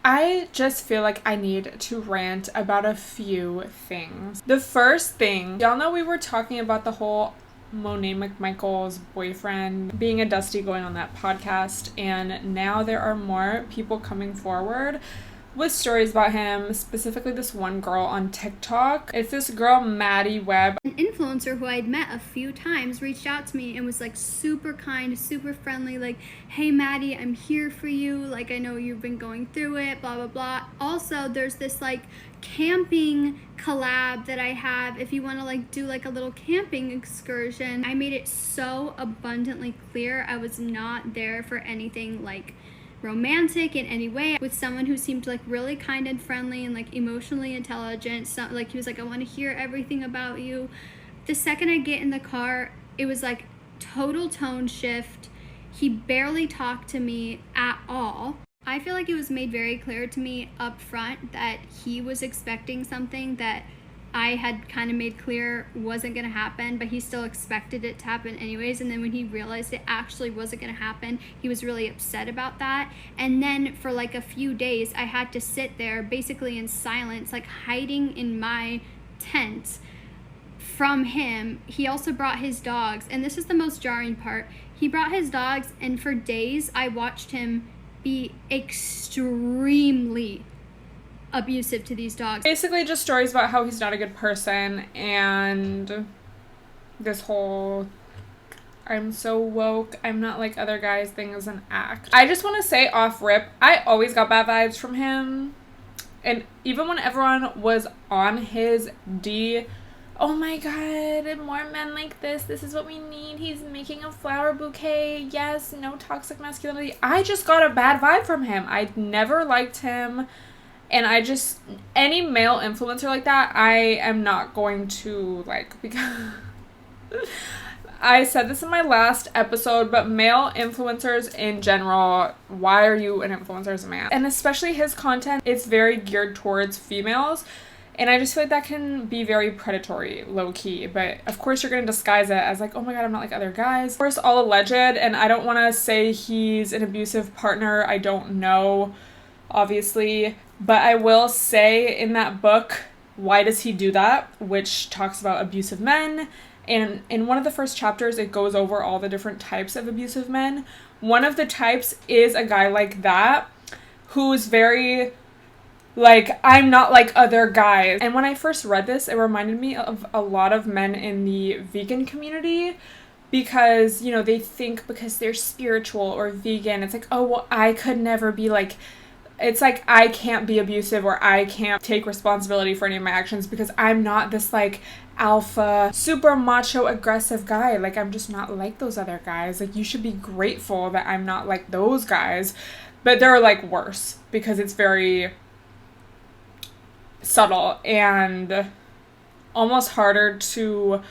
I just feel like I need to rant about a few things. The first thing, y'all know we were talking about the whole Monet McMichael's boyfriend being a Dusty going on that podcast, and now there are more people coming forward with stories about him, specifically this one girl on TikTok. It's this girl, Maddie Webb. An influencer who I'd met a few times reached out to me and was like super kind, super friendly, like, hey Maddie, I'm here for you, like I know you've been going through it, blah blah blah. Also, there's this like camping collab that I have if you want to like do like a little camping excursion. I made it so abundantly clear I was not there for anything like romantic in any way, with someone who seemed like really kind and friendly and like emotionally intelligent. So like he was like, I want to hear everything about you. The second I get in the car, it was like total tone shift. He barely talked to me at all. I feel like it was made very clear to me up front that he was expecting something that I had kind of made clear wasn't going to happen, but he still expected it to happen anyways. And then when he realized it actually wasn't going to happen, he was really upset about that. And then for like a few days, I had to sit there basically in silence, like hiding in my tent from him. He also brought his dogs, and this is the most jarring part. He brought his dogs, and for days I watched him be extremely abusive to these dogs. Basically just stories about how he's not a good person, and this whole I'm so woke, I'm not like other guys thing is an act. I just want to say off rip, I always got bad vibes from him. And even when everyone was on his D, oh my god, more men like this is what we need, he's making a flower bouquet, yes, no toxic masculinity. I just got a bad vibe from him. I never liked him. And I just, any male influencer like that, I am not going to like, because I said this in my last episode, but male influencers in general, why are you an influencer as a man? And especially his content, it's very geared towards females. And I just feel like that can be very predatory, low-key. But of course you're going to disguise it as like, oh my god, I'm not like other guys. Of course, all alleged, and I don't want to say he's an abusive partner. I don't know, obviously. But I will say in that book, Why Does He Do That?, which talks about abusive men. And in one of the first chapters, it goes over all the different types of abusive men. One of the types is a guy like that, who's very, like, I'm not like other guys. And when I first read this, it reminded me of a lot of men in the vegan community. Because, you know, they think because they're spiritual or vegan, it's like, oh, well, I could never be like... It's like I can't be abusive or I can't take responsibility for any of my actions because I'm not this like alpha, super macho, aggressive guy. Like I'm just not like those other guys. Like you should be grateful that I'm not like those guys. But they're like worse because it's very subtle and almost harder to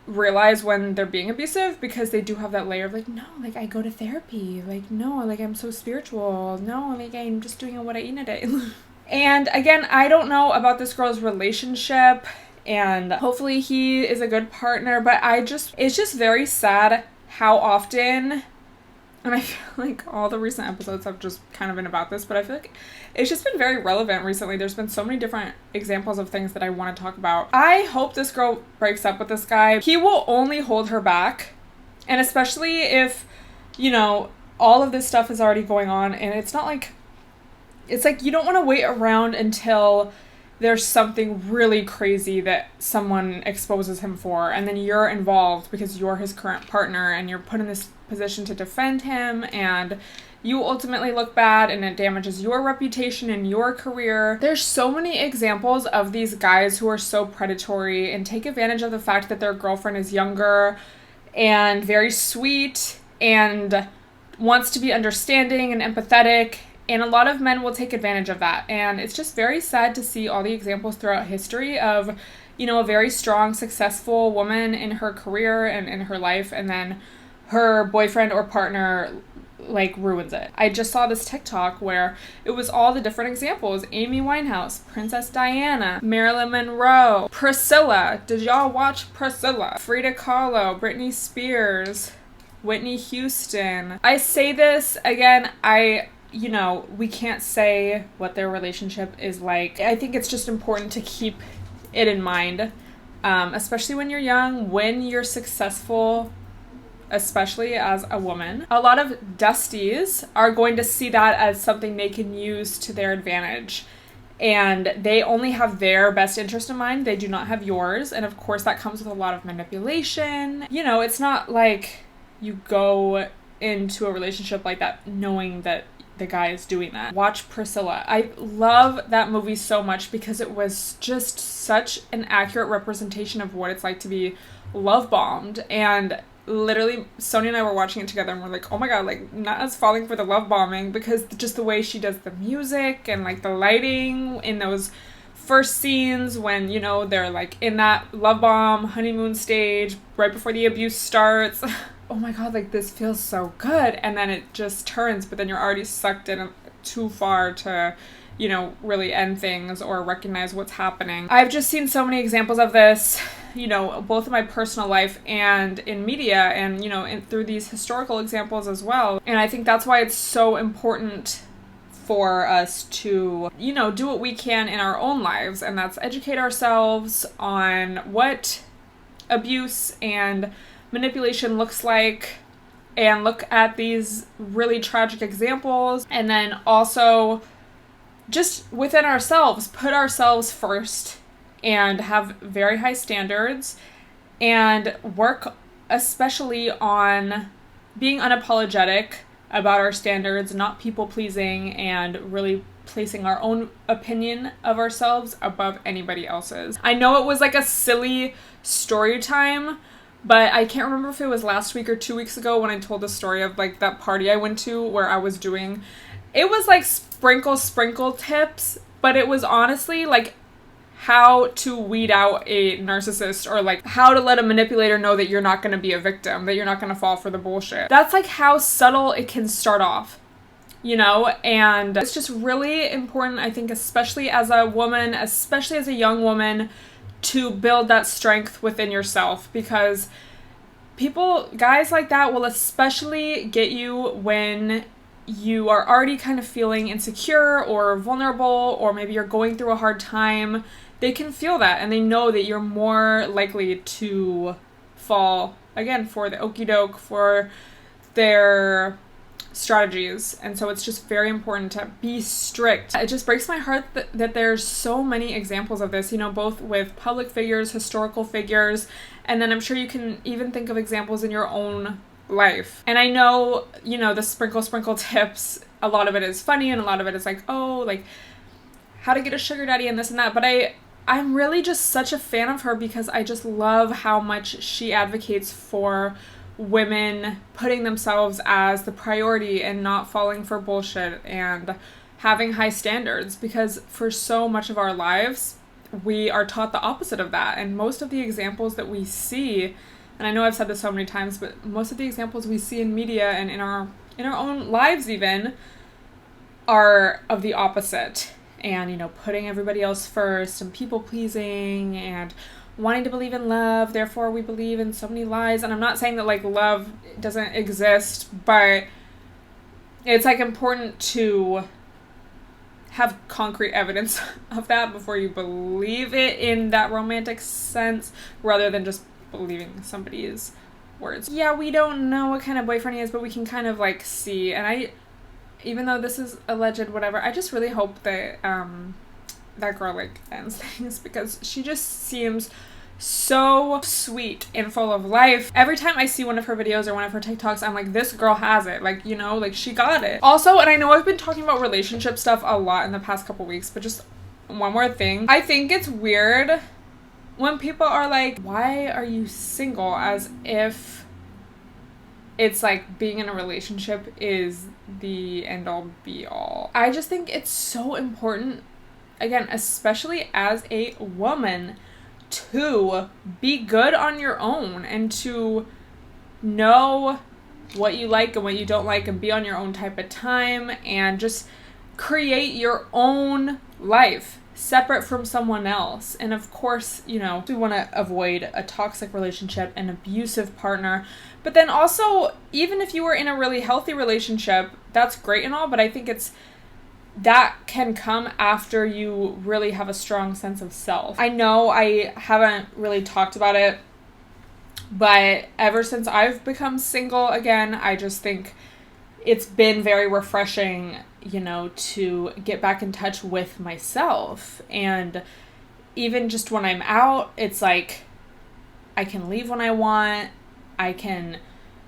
realize when they're being abusive because they do have that layer of like, no, like I go to therapy, like no, like I'm so spiritual, no, like I'm just doing what I eat in a day. And again, I don't know about this girl's relationship, and hopefully he is a good partner, but it's just very sad how often, and I feel like all the recent episodes have just kind of been about this, but I feel like it's just been very relevant recently. There's been so many different examples of things that I want to talk about. I hope this girl breaks up with this guy. He will only hold her back. And especially if, you know, all of this stuff is already going on and it's like you don't want to wait around until there's something really crazy that someone exposes him for, and then you're involved because you're his current partner and you're put in this position to defend him, and you ultimately look bad and it damages your reputation and your career. There's so many examples of these guys who are so predatory and take advantage of the fact that their girlfriend is younger and very sweet and wants to be understanding and empathetic. And a lot of men will take advantage of that. And it's just very sad to see all the examples throughout history of, you know, a very strong, successful woman in her career and in her life, and then her boyfriend or partner like ruins it. I just saw this TikTok where it was all the different examples. Amy Winehouse, Princess Diana, Marilyn Monroe, Priscilla. Did y'all watch Priscilla? Frida Kahlo, Britney Spears, Whitney Houston. I say this again, I you know, we can't say what their relationship is like. I think it's just important to keep it in mind, especially when you're young, when you're successful, especially as a woman. A lot of dusties are going to see that as something they can use to their advantage. And they only have their best interest in mind. They do not have yours. And of course, that comes with a lot of manipulation. You know, it's not like you go into a relationship like that knowing that the guy is doing that. Watch Priscilla. I love that movie so much because it was just such an accurate representation of what it's like to be love bombed. And literally, Sonia and I were watching it together and we're like, oh my god, like, not us falling for the love bombing, because just the way she does the music and like the lighting in those first scenes when, you know, they're like in that love bomb honeymoon stage right before the abuse starts. Oh my god, like, this feels so good. And then it just turns, but then you're already sucked in too far to, you know, really end things or recognize what's happening. I've just seen so many examples of this, you know, both in my personal life and in media, and, you know, through these historical examples as well. And I think that's why it's so important for us to, you know, do what we can in our own lives, and that's educate ourselves on what abuse and manipulation looks like, and look at these really tragic examples, and then also just within ourselves, put ourselves first and have very high standards, and work especially on being unapologetic about our standards, not people pleasing, and really placing our own opinion of ourselves above anybody else's. I know it was like a silly story time, but I can't remember if it was last week or 2 weeks ago when I told the story of like that party I went to where I was doing, it was like sprinkle tips, but it was honestly like how to weed out a narcissist, or like how to let a manipulator know that you're not going to be a victim, that you're not going to fall for the bullshit. That's like how subtle it can start off, you know? And it's just really important, I think, especially as a woman, especially as a young woman, to build that strength within yourself, because guys like that will especially get you when you are already kind of feeling insecure or vulnerable, or maybe you're going through a hard time. They can feel that, and they know that you're more likely to fall, again, for the okie doke, for their strategies. And so it's just very important to be strict. It just breaks my heart that there's so many examples of this, you know, both with public figures, historical figures, and then I'm sure you can even think of examples in your own life. And I know, you know, the sprinkle tips, a lot of it is funny and a lot of it is like, oh, like how to get a sugar daddy and this and that, but I'm really just such a fan of her because I just love how much she advocates for women putting themselves as the priority and not falling for bullshit and having high standards, because for so much of our lives we are taught the opposite of that. And most of the examples that we see, and I know I've said this so many times, but most of the examples we see in media and in our own lives even are of the opposite. And, you know, putting everybody else first and people pleasing and wanting to believe in love, therefore we believe in so many lies. And I'm not saying that like love doesn't exist, but it's like important to have concrete evidence of that before you believe it in that romantic sense, rather than just believing somebody's words. Yeah, we don't know what kind of boyfriend he is, but we can kind of like see. And even though this is alleged, whatever, I just really hope that that girl like ends things, because she just seems so sweet and full of life. Every time I see one of her videos or one of her TikToks, I'm like, this girl has it. Like, you know, like she got it. Also, and I know I've been talking about relationship stuff a lot in the past couple weeks, but just one more thing. I think it's weird when people are like, why are you single? As if it's like being in a relationship is the end all be all. I just think it's so important, again, especially as a woman, to be good on your own and to know what you like and what you don't like and be on your own type of time, and just create your own life separate from someone else. And of course, we want to avoid a toxic relationship, an abusive partner. But then also, even if you were in a really healthy relationship, that's great and all, but I think that can come after you really have a strong sense of self. I know I haven't really talked about it, but ever since I've become single again, I just think it's been very refreshing, to get back in touch with myself. And even just when I'm out, it's like I can leave when I want. I can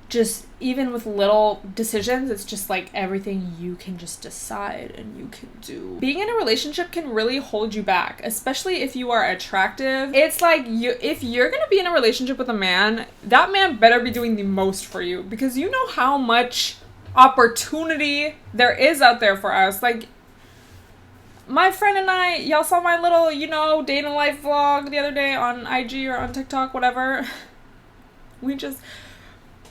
just, even with little decisions, it's just like everything you can just decide and you can do. Being in a relationship can really hold you back, especially if you are attractive. It's like if you're gonna be in a relationship with a man, that man better be doing the most for you, because you know how much opportunity there is out there for us. Like, my friend and I, y'all saw my little, day in a life vlog the other day on IG or on TikTok, whatever. We just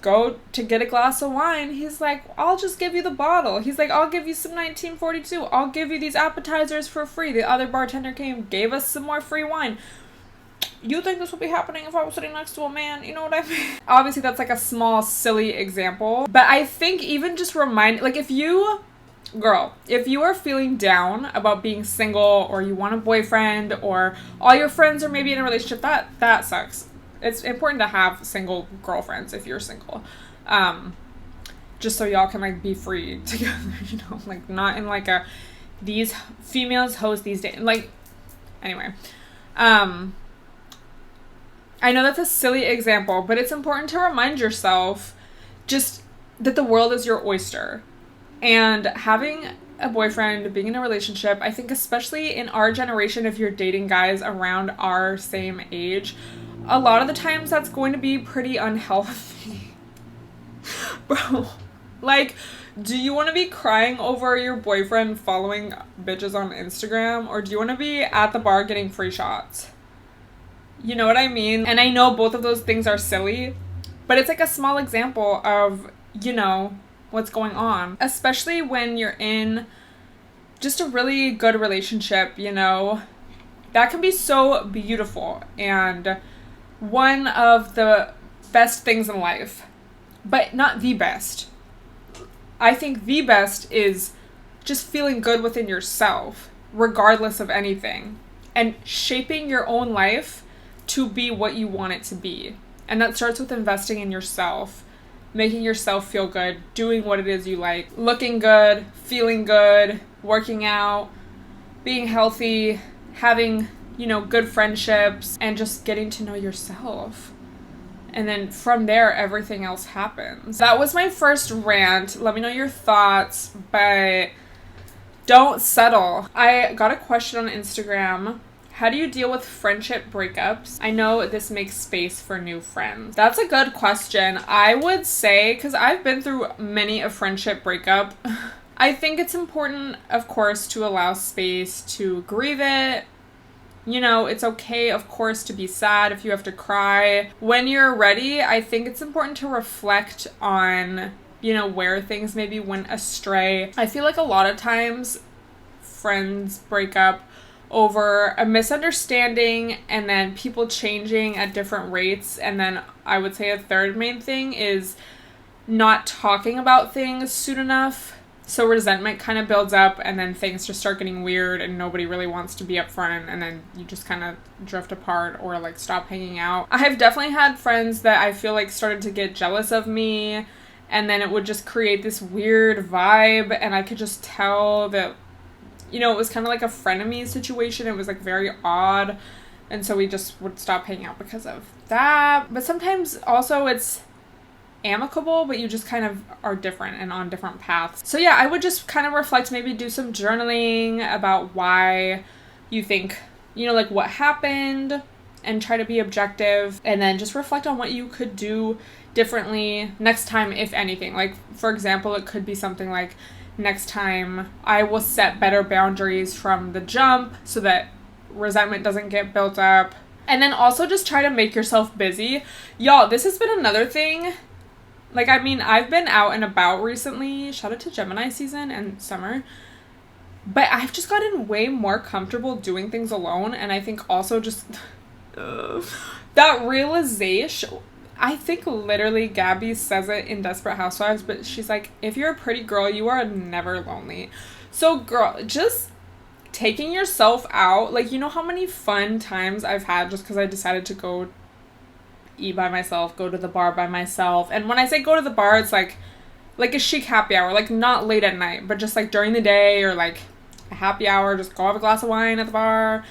go to get a glass of wine. He's like, I'll just give you the bottle. He's like, I'll give you some 1942. I'll give you these appetizers for free. The other bartender came, gave us some more free wine. You think this would be happening if I was sitting next to a man? You know what I mean? Obviously, that's like a small, silly example. But I think even just if you are feeling down about being single, or you want a boyfriend, or all your friends are maybe in a relationship, that sucks. It's important to have single girlfriends if you're single. Just so y'all can, be free together, not in, these females host these days. Anyway. I know that's a silly example, but it's important to remind yourself just that the world is your oyster. And having a boyfriend, being in a relationship, I think especially in our generation, if you're dating guys around our same age, a lot of the times that's going to be pretty unhealthy. Bro, do you want to be crying over your boyfriend following bitches on Instagram, or do you want to be at the bar getting free shots? You know what I mean? And I know both of those things are silly, but it's like a small example of, what's going on. Especially when you're in just a really good relationship, that can be so beautiful and one of the best things in life, but not the best. I think the best is just feeling good within yourself, regardless of anything, and shaping your own life to be what you want it to be. And that starts with investing in yourself, making yourself feel good, doing what it is you like, looking good, feeling good, working out, being healthy, having, good friendships, and just getting to know yourself. And then from there, everything else happens. That was my first rant. Let me know your thoughts, but don't settle. I got a question on Instagram. How do you deal with friendship breakups? I know this makes space for new friends. That's a good question. I would say, because I've been through many a friendship breakup, I think it's important, of course, to allow space to grieve it. It's okay, of course, to be sad if you have to cry. When you're ready, I think it's important to reflect on, where things maybe went astray. I feel like a lot of times friends break up over a misunderstanding and then people changing at different rates. And then I would say a third main thing is not talking about things soon enough. So resentment kind of builds up, and then things just start getting weird and nobody really wants to be upfront, and then you just kind of drift apart or stop hanging out. I have definitely had friends that I feel like started to get jealous of me, and then it would just create this weird vibe, and I could just tell that it was kind of like a frenemy situation. It was very odd. And so we just would stop hanging out because of that. But sometimes also it's amicable, but you just kind of are different and on different paths. So yeah, I would just kind of reflect, maybe do some journaling about why you think, what happened, and try to be objective, and then just reflect on what you could do differently next time, if anything. For example, it could be something like, next time I will set better boundaries from the jump so that resentment doesn't get built up. And then also just try to make yourself busy. Y'all, this has been another thing. I've been out and about recently. Shout out to Gemini season and summer. But I've just gotten way more comfortable doing things alone. And I think also just that realization, I think literally Gabby says it in Desperate Housewives, but she's like, if you're a pretty girl, you are never lonely. So girl, just taking yourself out, like, you know how many fun times I've had just because I decided to go eat by myself, go to the bar by myself. And when I say go to the bar, it's like a chic happy hour, like not late at night, but just like during the day, or like a happy hour, just go have a glass of wine at the bar,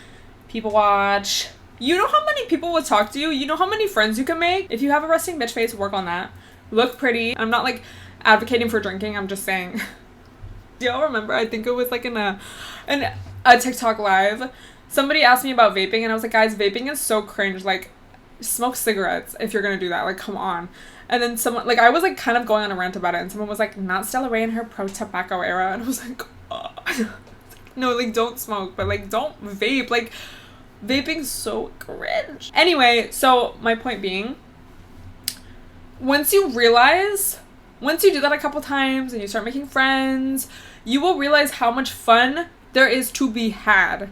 people watch. You know how many people will talk to you? You know how many friends you can make? If you have a resting bitch face, work on that. Look pretty. I'm not like advocating for drinking, I'm just saying. Do y'all remember? I think it was like in a TikTok live. Somebody asked me about vaping and I was like, guys, vaping is so cringe. Like, smoke cigarettes if you're gonna do that. Like, come on. And then someone, like, I was like kind of going on a rant about it, and someone was like, not Stella Rae in her pro tobacco era. And I was like, oh. No, like, don't smoke, but like, don't vape. Like, vaping's so cringe. Anyway, so my point being, once you do that a couple times and you start making friends, you will realize how much fun there is to be had.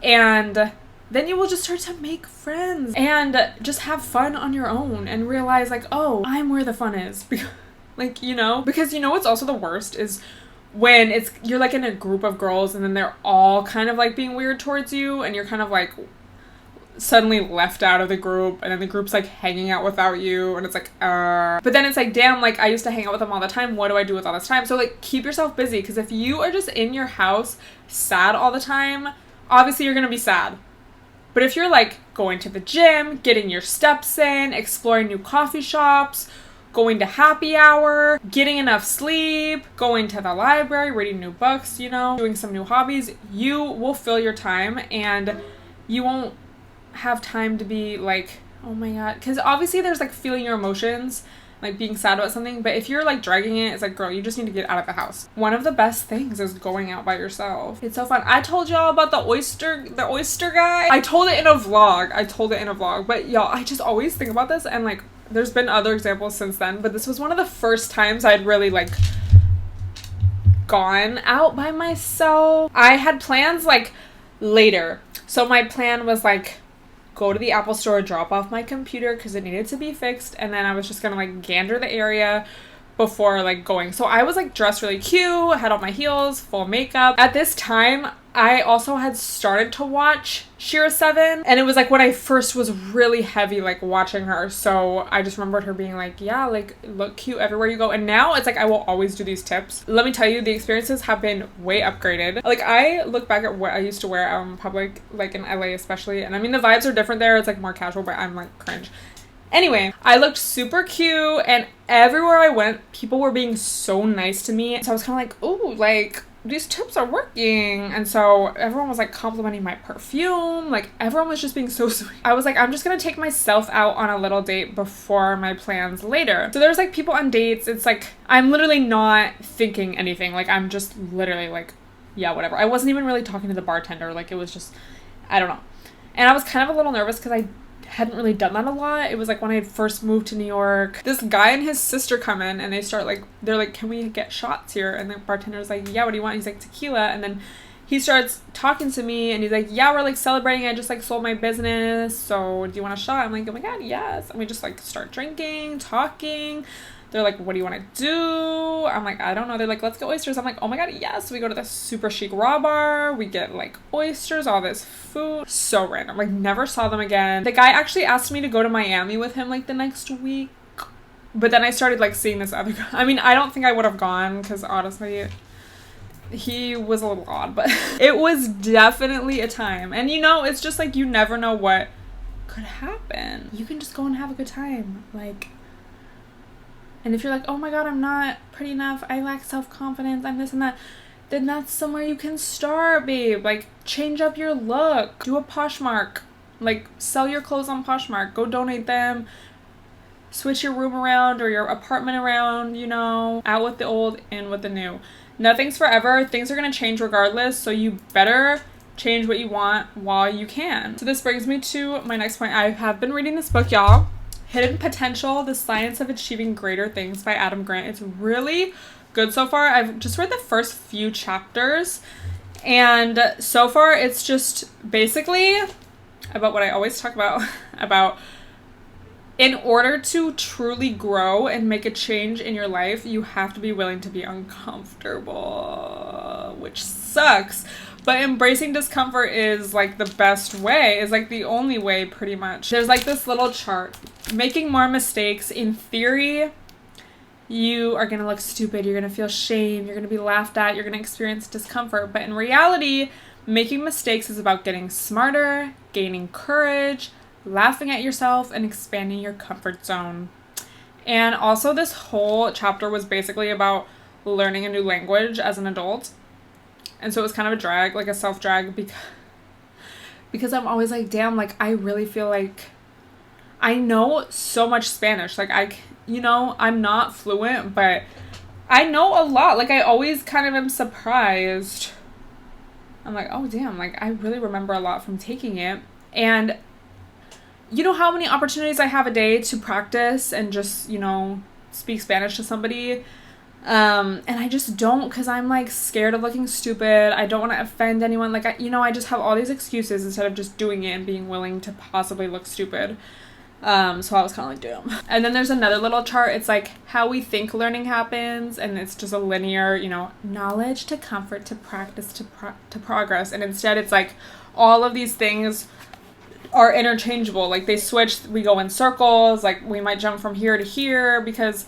And then you will just start to make friends and just have fun on your own and realize like, oh, I'm where the fun is. Like, you know, because you know what's also the worst is when you're like in a group of girls and then they're all kind of like being weird towards you and you're kind of like suddenly left out of the group, and then the group's like hanging out without you, and it's like but then it's like, damn, like I used to hang out with them all the time, what do I do with all this time? So like, keep yourself busy, because if you are just in your house sad all the time, obviously you're gonna be sad. But if you're like going to the gym, getting your steps in, exploring new coffee shops, going to happy hour, getting enough sleep, going to the library, reading new books, you know, doing some new hobbies, you will fill your time, and you won't have time to be like, oh my god, because obviously there's like feeling your emotions, like being sad about something, but if you're like dragging it, it's like, girl, you just need to get out of the house. One of the best things is going out by yourself. It's so fun. I told y'all about the oyster guy. I told it in a vlog, but y'all, I just always think about this, and like there's been other examples since then, but this was one of the first times I'd really like gone out by myself. I had plans like later, so my plan was like go to the Apple store, drop off my computer because it needed to be fixed, and then I was just gonna like gander the area before like going. So I was like dressed really cute, had on my heels, full makeup. At this time, I also had started to watch Shira 7, and it was like when I first was really heavy like watching her, so I just remembered her being like, yeah, like look cute everywhere you go. And now it's like I will always do these tips. Let me tell you, the experiences have been way upgraded. Like, I look back at what I used to wear out in public, like in LA especially, and I mean the vibes are different there, it's like more casual, but I'm like cringe. Anyway, I looked super cute, and everywhere I went, people were being so nice to me. So I was kind of like, ooh, like, these tips are working. And so everyone was like complimenting my perfume. Like, everyone was just being so sweet. I was like, I'm just gonna take myself out on a little date before my plans later. So there's like people on dates. It's like, I'm literally not thinking anything. Like, I'm just literally like, yeah, whatever. I wasn't even really talking to the bartender. Like, it was just, I don't know. And I was kind of a little nervous because I hadn't really done that a lot. It was like when I had first moved to New York. This guy and his sister come in, and they're like, can we get shots here? And the bartender's like, yeah, what do you want? He's like, tequila. And then he starts talking to me, and he's like, yeah, we're like celebrating, I just like sold my business, so do you want a shot? I'm like, oh my god, yes. And we just like start drinking, talking. They're like, what do you want to do? I'm like, I don't know. They're like, let's get oysters. I'm like, oh my god, yes. We go to the super chic raw bar. We get like oysters, all this food. So random. Like, never saw them again. The guy actually asked me to go to Miami with him like the next week. But then I started like seeing this other guy. I mean, I don't think I would have gone because honestly, he was a little odd, but it was definitely a time. And you know, it's just like, you never know what could happen. You can just go and have a good time. Like, and if you're like, oh my god, I'm not pretty enough, I lack self-confidence, I'm this and that, then that's somewhere you can start, babe. Like, change up your look. Do a Poshmark. Like, sell your clothes on Poshmark. Go donate them. Switch your room around or your apartment around, you know. Out with the old, in with the new. Nothing's forever. Things are going to change regardless, so you better change what you want while you can. So this brings me to my next point. I have been reading this book, y'all. Hidden Potential, The Science of Achieving Greater Things by Adam Grant. It's really good so far. I've just read the first few chapters, And so far, it's just basically about what I always talk about in order to truly grow and make a change in your life, you have to be willing to be uncomfortable, which sucks. But embracing discomfort is like the best way, is like the only way pretty much. There's like this little chart. Making more mistakes, in theory, you are going to look stupid, you're going to feel shame, you're going to be laughed at, you're going to experience discomfort. But in reality, making mistakes is about getting smarter, gaining courage, laughing at yourself, and expanding your comfort zone. And also this whole chapter was basically about learning a new language as an adult. And so it was kind of a drag, like a self-drag, because I'm always like, damn, like I really feel like I know so much Spanish. Like I'm not fluent, but I know a lot. Like I always kind of am surprised. I'm like, oh damn, like I really remember a lot from taking it. And you know how many opportunities I have a day to practice and just, speak Spanish to somebody? And I just don't, because I'm like scared of looking stupid. I don't want to offend anyone. Like, I just have all these excuses instead of just doing it and being willing to possibly look stupid. So I was kind of like, damn. And then there's another little chart. It's like how we think learning happens. And it's just a linear, knowledge to comfort to practice to progress. And instead it's like all of these things are interchangeable. Like they switch, we go in circles. Like we might jump from here to here because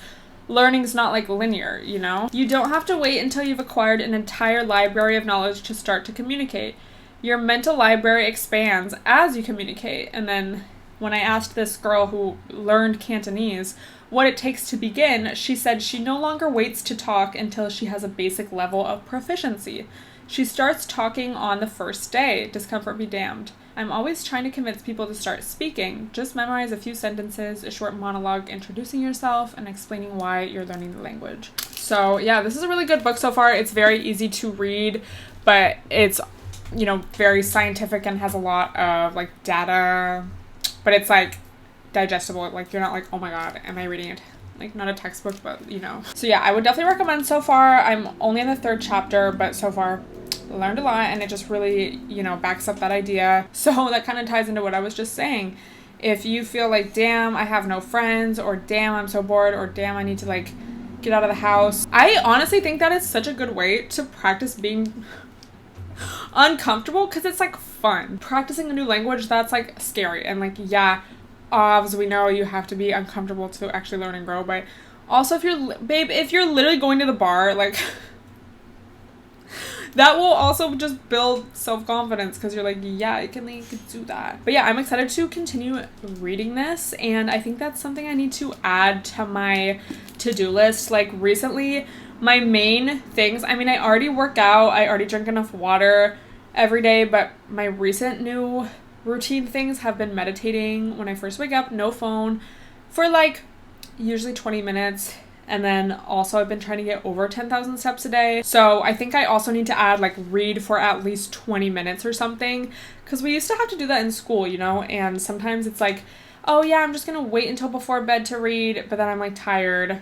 learning's not like linear, You don't have to wait until you've acquired an entire library of knowledge to start to communicate. Your mental library expands as you communicate. And then when I asked this girl who learned Cantonese what it takes to begin, she said she no longer waits to talk until she has a basic level of proficiency. She starts talking on the first day. Discomfort be damned. I'm always trying to convince people to start speaking. Just memorize a few sentences, a short monologue introducing yourself and explaining why you're learning the language. So yeah, this is a really good book so far. It's very easy to read, but it's, very scientific and has a lot of like data, but it's like digestible. Like you're not like, oh my God, am I reading it? Like not a textbook, but So yeah, I would definitely recommend so far. I'm only in the 3rd chapter, but so far learned a lot, and it just really, backs up that idea. So that kind of ties into what I was just saying. If you feel like, damn, I have no friends, or damn, I'm so bored, or damn, I need to like get out of the house. I honestly think that is such a good way to practice being uncomfortable, because it's like fun. Practicing a new language, that's like scary, and like, yeah, obviously we know you have to be uncomfortable to actually learn and grow, but also if you're literally going to the bar, like that will also just build self-confidence, because you're like, yeah, I can do that. But yeah, I'm excited to continue reading this, and I think that's something I need to add to my to-do list. Like recently, my main things, I already work out, I already drink enough water every day, but my recent new routine things have been meditating when I first wake up, no phone, for like usually 20 minutes. And then also I've been trying to get over 10,000 steps a day. So I think I also need to add like read for at least 20 minutes or something. Because we used to have to do that in school, and sometimes it's like, oh yeah, I'm just going to wait until before bed to read. But then I'm like tired.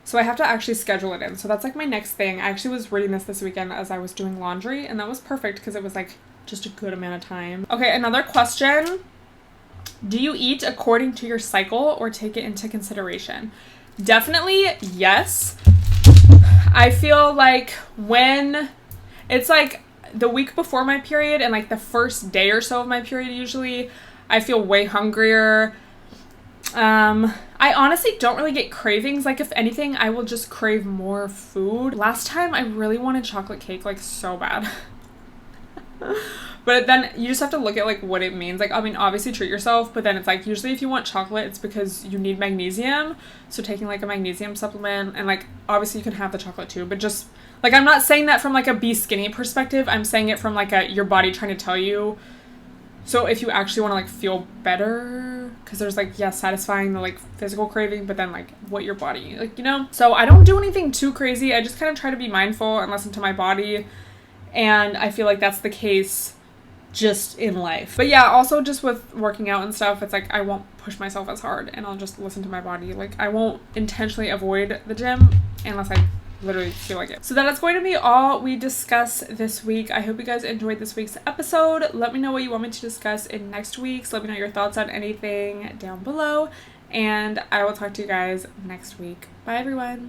So I have to actually schedule it in. So that's like my next thing. I actually was reading this weekend as I was doing laundry. And that was perfect because it was like just a good amount of time. Okay, another question. Do you eat according to your cycle or take it into consideration? Definitely yes. I feel like when it's like the week before my period and like the first day or so of my period, usually I feel way hungrier. I honestly don't really get cravings. Like if anything, I will just crave more food. Last time I really wanted chocolate cake like so bad. But then you just have to look at like what it means. Like, obviously treat yourself, but then it's like usually if you want chocolate, it's because you need magnesium. So taking like a magnesium supplement, and like obviously you can have the chocolate too, but just like, I'm not saying that from like a be skinny perspective. I'm saying it from like your body trying to tell you. So if you actually want to like feel better, because there's like, yeah, satisfying the like physical craving, but then like what your body, like, so I don't do anything too crazy. I just kind of try to be mindful and listen to my body. And I feel like that's the case just in life. But yeah, also just with working out and stuff, it's like I won't push myself as hard and I'll just listen to my body. Like I won't intentionally avoid the gym unless I literally feel like it. So that is going to be all we discuss this week. I hope you guys enjoyed this week's episode. Let me know what you want me to discuss in next week's. Let me know your thoughts on anything down below. And I will talk to you guys next week. Bye, everyone.